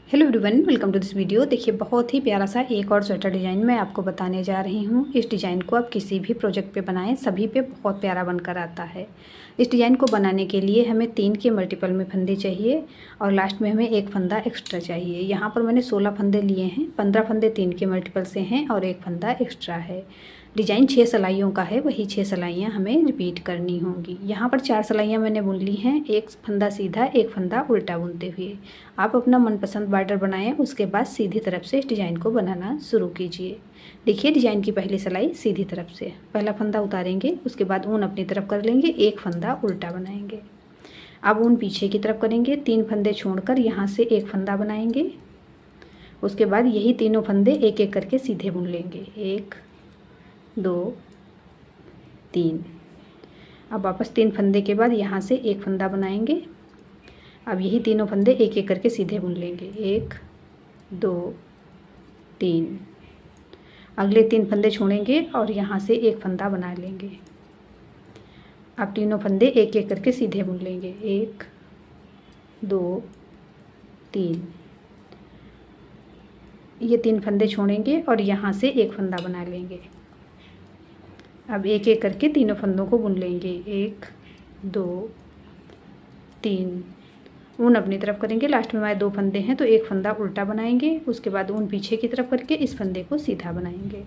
Hello everyone, welcome to this video. देखिए, बहुत ही प्यारा सा एक और स्वेटर डिज़ाइन मैं आपको बताने जा रही हूँ। इस डिज़ाइन को आप किसी भी प्रोजेक्ट पे बनाएं, सभी पे बहुत प्यारा बनकर आता है। इस डिज़ाइन को बनाने के लिए हमें 3 के मल्टीपल में फंदे चाहिए और लास्ट में हमें एक फंदा एक्स्ट्रा चाहिए। यहाँ पर मैंने 16 फंदे लिए हैं, 15 फंदे 3 के मल्टीपल से हैं और एक फंदा एक्स्ट्रा है। डिज़ाइन 6 सिलाइयों का है, वही 6 सिलाइयाँ हमें रिपीट करनी होंगी। यहाँ पर 4 सिलाइयाँ मैंने बुन ली हैं, एक फंदा सीधा, एक फंदा उल्टा बुनते हुए। आप अपना मनपसंद बॉर्डर बनाएं, उसके बाद सीधी तरफ से इस डिज़ाइन को बनाना शुरू कीजिए। देखिए, डिज़ाइन की पहली सिलाई सीधी तरफ से पहला फंदा उतारेंगे, उसके बाद ऊन अपनी तरफ कर लेंगे, एक फंदा उल्टा बनाएंगे। अब ऊन पीछे की तरफ करेंगे, 3 फंदे छोड़कर यहाँ से एक फंदा बनाएंगे। उसके बाद यही तीनों फंदे एक एक करके सीधे बुन लेंगे, 1 2 3। अब वापस 3 फंदे के बाद यहाँ से एक फंदा बनाएंगे। अब यही तीनों फंदे एक एक करके सीधे बुन लेंगे, 1 2 3। अगले 3 फंदे छोड़ेंगे और यहाँ से एक फंदा बना लेंगे। अब तीनों फंदे एक एक करके सीधे बुन लेंगे, 1 2 3। ये 3 फंदे छोड़ेंगे और यहाँ से एक फंदा बना लेंगे। अब एक एक करके तीनों फंदों को बुन लेंगे, 1 2 3। ऊन अपनी तरफ करेंगे, लास्ट में हमारे 2 फंदे हैं तो एक फंदा उल्टा बनाएंगे। उसके बाद ऊन पीछे की तरफ करके इस फंदे को सीधा बनाएंगे।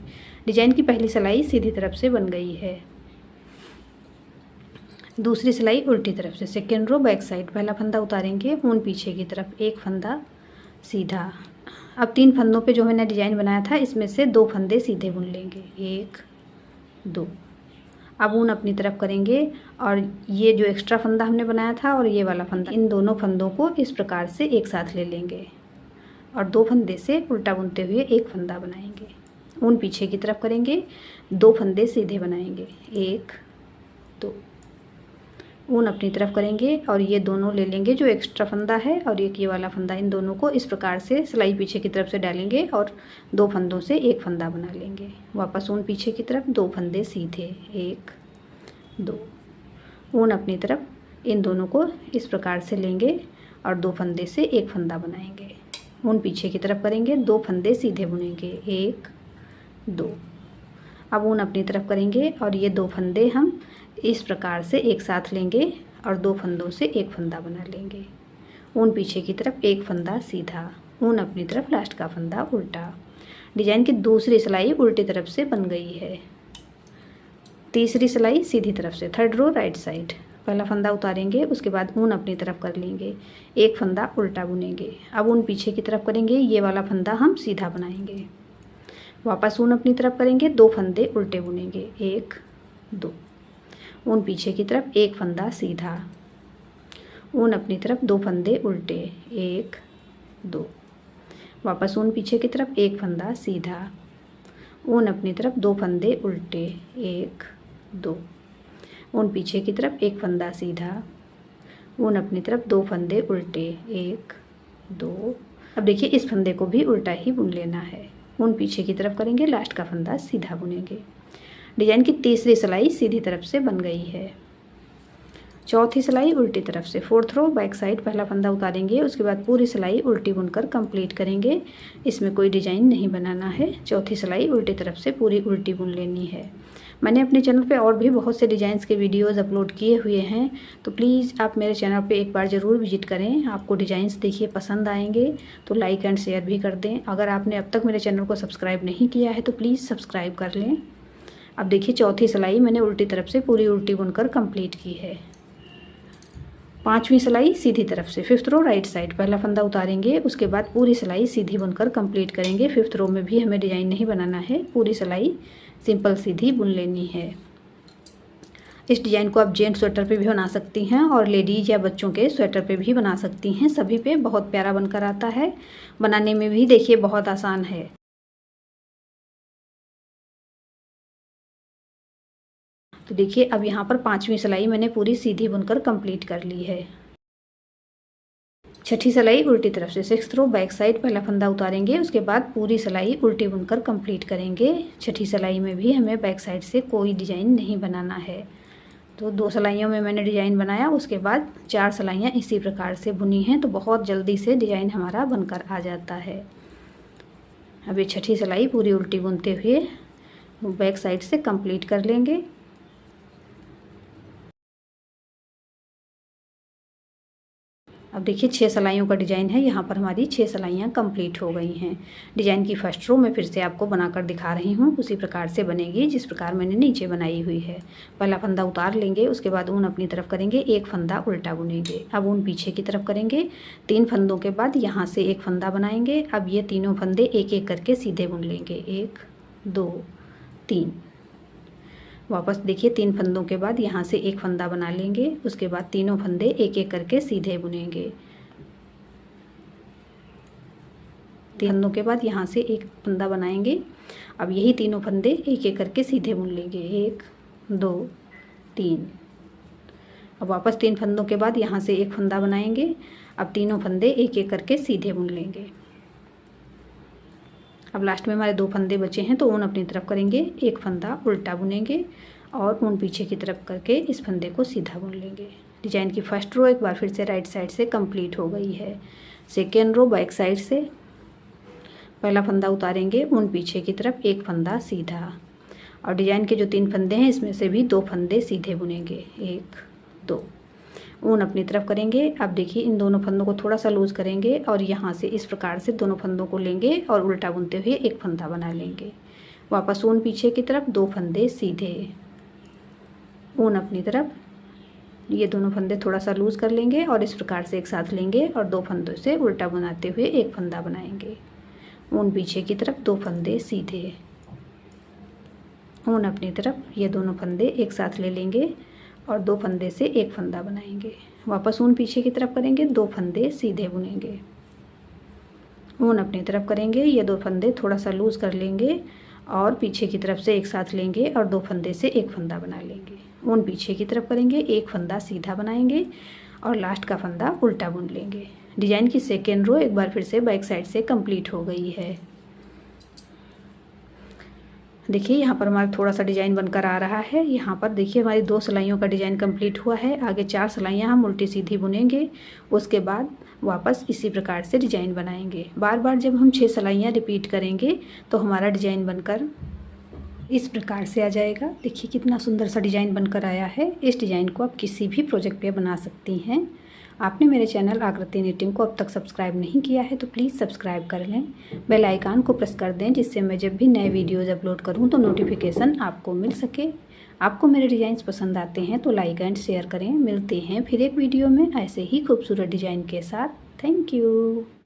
डिज़ाइन की पहली सिलाई सीधी तरफ से बन गई है। दूसरी सिलाई उल्टी तरफ से, सेकेंड रो बैक साइड। पहला फंदा उतारेंगे, ऊन पीछे की तरफ, एक फंदा सीधा। अब 3 फंदों पे जो मैंने डिज़ाइन बनाया था, इसमें से 2 फंदे सीधे बुन लेंगे, 1 2। अब ऊन अपनी तरफ करेंगे और ये जो एक्स्ट्रा फंदा हमने बनाया था और ये वाला फंदा, इन दोनों फंदों को इस प्रकार से एक साथ ले लेंगे और 2 फंदे से उल्टा बुनते हुए एक फंदा बनाएंगे। ऊन पीछे की तरफ करेंगे, 2 फंदे सीधे बनाएंगे, 1 2। ऊन अपनी तरफ करेंगे और ये दोनों ले लेंगे जो एक्स्ट्रा फंदा है और एक ये वाला फंदा, इन दोनों को इस प्रकार से सिलाई पीछे की तरफ से डालेंगे और 2 फंदों से एक फंदा बना लेंगे। वापस ऊन पीछे की तरफ, 2 फंदे सीधे, 1 2। ऊन अपनी तरफ, इन दोनों को इस प्रकार से लेंगे और 2 फंदे से एक फंदा बनाएंगे। ऊन पीछे की तरफ करेंगे, 2 फंदे सीधे बुनेंगे, 1 2। अब ऊन अपनी तरफ करेंगे और ये 2 फंदे हम इस प्रकार से एक साथ लेंगे और 2 फंदों से एक फंदा बना लेंगे। ऊन पीछे की तरफ, एक फंदा सीधा, ऊन अपनी तरफ, लास्ट का फंदा उल्टा। डिज़ाइन की दूसरी सिलाई उल्टी तरफ से बन गई है। तीसरी सिलाई सीधी तरफ से, थर्ड रो राइट साइड। पहला फंदा उतारेंगे, उसके बाद ऊन अपनी तरफ कर लेंगे, एक फंदा उल्टा बुनेंगे। अब ऊन पीछे की तरफ करेंगे, ये वाला फंदा हम सीधा बनाएंगे। वापस ऊन अपनी तरफ करेंगे, 2 फंदे उल्टे बुनेंगे, 1 2। ऊन पीछे की तरफ, एक फंदा सीधा, ऊन अपनी तरफ, 2 फंदे उल्टे, 1 2। वापस ऊन पीछे की तरफ, एक फंदा सीधा, ऊन अपनी तरफ, 2 फंदे उल्टे, 1 2। ऊन पीछे की तरफ, एक फंदा सीधा, ऊन अपनी तरफ, 2 फंदे उल्टे, 1 2। अब देखिए, इस फंदे को भी उल्टा ही बुन लेना है। ऊन पीछे की तरफ करेंगे, लास्ट का फंदा सीधा बुनेंगे। डिज़ाइन की तीसरी सिलाई सीधी तरफ से बन गई है। चौथी सिलाई उल्टी तरफ से, फोर्थ रो बैक साइड। पहला फंदा उतारेंगे, उसके बाद पूरी सिलाई उल्टी बुनकर कंप्लीट करेंगे। इसमें कोई डिज़ाइन नहीं बनाना है। चौथी सिलाई उल्टी तरफ से पूरी उल्टी बुन लेनी है। मैंने अपने चैनल पे और भी बहुत से डिज़ाइंस के वीडियोस अपलोड किए हुए हैं, तो प्लीज़ आप मेरे चैनल पे एक बार ज़रूर विजिट करें। आपको डिज़ाइंस देखिए पसंद आएंगे तो लाइक एंड शेयर भी कर दें। अगर आपने अब तक मेरे चैनल को सब्सक्राइब नहीं किया है तो प्लीज़ सब्सक्राइब कर लें। अब देखिए, चौथी सिलाई मैंने उल्टी तरफ से पूरी उल्टी बुनकर कंप्लीट की है। पांचवी सिलाई सीधी तरफ से, फिफ्थ रो राइट साइड। पहला फंदा उतारेंगे, उसके बाद पूरी सिलाई सीधी बुनकर कंप्लीट करेंगे। फिफ्थ रो में भी हमें डिज़ाइन नहीं बनाना है, पूरी सिलाई सिंपल सीधी बुन लेनी है। इस डिज़ाइन को आप जेंट्स स्वेटर पे भी बना सकती हैं और लेडीज़ या बच्चों के स्वेटर पे भी बना सकती हैं। सभी पे बहुत प्यारा बनकर आता है। बनाने में भी देखिए बहुत आसान है। तो देखिए, अब यहाँ पर 5वीं सिलाई मैंने पूरी सीधी बुनकर कंप्लीट कर ली है। छठी सिलाई उल्टी तरफ से, सिक्स्थ रो बैक साइड। पहला फंदा उतारेंगे, उसके बाद पूरी सिलाई उल्टी बुनकर कंप्लीट करेंगे। छठी सिलाई में भी हमें बैक साइड से कोई डिज़ाइन नहीं बनाना है। तो 2 सिलाइयों में मैंने डिज़ाइन बनाया, उसके बाद 4 सिलाइयाँ इसी प्रकार से बुनी हैं, तो बहुत जल्दी से डिज़ाइन हमारा बनकर आ जाता है। अब ये छठी सिलाई पूरी उल्टी बुनते हुए बैक साइड से कंप्लीट कर लेंगे। अब देखिए 6 सिलाइयों का डिज़ाइन है, यहाँ पर हमारी 6 सिलाइयाँ कंप्लीट हो गई हैं। डिज़ाइन की फर्स्ट रो मैं फिर से आपको बनाकर दिखा रही हूँ, उसी प्रकार से बनेगी जिस प्रकार मैंने नीचे बनाई हुई है। पहला फंदा उतार लेंगे, उसके बाद ऊन अपनी तरफ करेंगे, एक फंदा उल्टा बुनेंगे। अब ऊन पीछे की तरफ करेंगे, 3 फंदों के बाद यहाँ से एक फंदा बनाएंगे। अब ये तीनों फंदे एक एक करके सीधे बुन लेंगे, 1 2 3। वापस देखिए 3 फंदों के बाद यहाँ से एक फंदा बना लेंगे, उसके बाद तीनों फंदे एक एक करके सीधे बुनेंगे। 3 फंदों के बाद यहाँ से एक फंदा बनाएंगे। अब यही तीनों फंदे एक एक करके सीधे बुन लेंगे, 1 2 3। अब वापस 3 फंदों के बाद यहाँ से एक फंदा बनाएंगे। अब तीनों फंदे एक एक करके सीधे बुन लेंगे। अब लास्ट में हमारे 2 फंदे बचे हैं, तो ऊन अपनी तरफ करेंगे, एक फंदा उल्टा बुनेंगे और ऊन पीछे की तरफ करके इस फंदे को सीधा बुन लेंगे। डिजाइन की फर्स्ट रो एक बार फिर से राइट साइड से कंप्लीट हो गई है। सेकेंड रो बैक साइड से पहला फंदा उतारेंगे, ऊन पीछे की तरफ, एक फंदा सीधा, और डिजाइन के जो 3 फंदे हैं इसमें से भी 2 फंदे सीधे बुनेंगे, 1 2। ऊन अपनी तरफ करेंगे। अब देखिए इन दोनों फंदों को थोड़ा सा लूज़ करेंगे और यहाँ से इस प्रकार से दोनों फंदों को लेंगे और उल्टा बुनते हुए एक फंदा बना लेंगे। वापस ऊन पीछे की तरफ, 2 फंदे सीधे, ऊन अपनी तरफ, ये दोनों फंदे थोड़ा सा लूज़ कर लेंगे और इस प्रकार से एक साथ लेंगे और 2 फंदों से उल्टा बनाते हुए एक फंदा बनाएंगे। ऊन पीछे की तरफ, 2 फंदे सीधे, ऊन अपनी तरफ, ये दोनों फंदे एक साथ ले लेंगे और 2 फंदे से एक फंदा बनाएंगे। वापस ऊन पीछे की तरफ करेंगे, 2 फंदे सीधे बुनेंगे, ऊन अपनी तरफ करेंगे, ये 2 फंदे थोड़ा सा लूज़ कर लेंगे और पीछे की तरफ से एक साथ लेंगे और 2 फंदे से एक फंदा बना लेंगे। ऊन पीछे की तरफ करेंगे, एक फंदा सीधा बनाएंगे और लास्ट का फंदा उल्टा बुन लेंगे। डिजाइन की सेकेंड रो एक बार फिर से बैक साइड से कंप्लीट हो गई है। देखिए यहाँ पर हमारा थोड़ा सा डिज़ाइन बनकर आ रहा है। यहाँ पर देखिए हमारी 2 सिलाइयों का डिज़ाइन कंप्लीट हुआ है। आगे 4 सिलाइयाँ हम उल्टी सीधी बुनेंगे, उसके बाद वापस इसी प्रकार से डिज़ाइन बनाएंगे। बार बार जब हम 6 सिलाइयाँ रिपीट करेंगे तो हमारा डिज़ाइन बनकर इस प्रकार से आ जाएगा। देखिए कितना सुंदर सा डिज़ाइन बनकर आया है। इस डिज़ाइन को आप किसी भी प्रोजेक्ट पे बना सकती हैं। आपने मेरे चैनल आकृति निटिंग को अब तक सब्सक्राइब नहीं किया है तो प्लीज़ सब्सक्राइब कर लें, बेल आइकन को प्रेस कर दें, जिससे मैं जब भी नए वीडियोज़ अपलोड करूं तो नोटिफिकेशन आपको मिल सके। आपको मेरे डिज़ाइंस पसंद आते हैं तो लाइक एंड शेयर करें। मिलते हैं फिर एक वीडियो में ऐसे ही खूबसूरत डिज़ाइन के साथ। Thank you.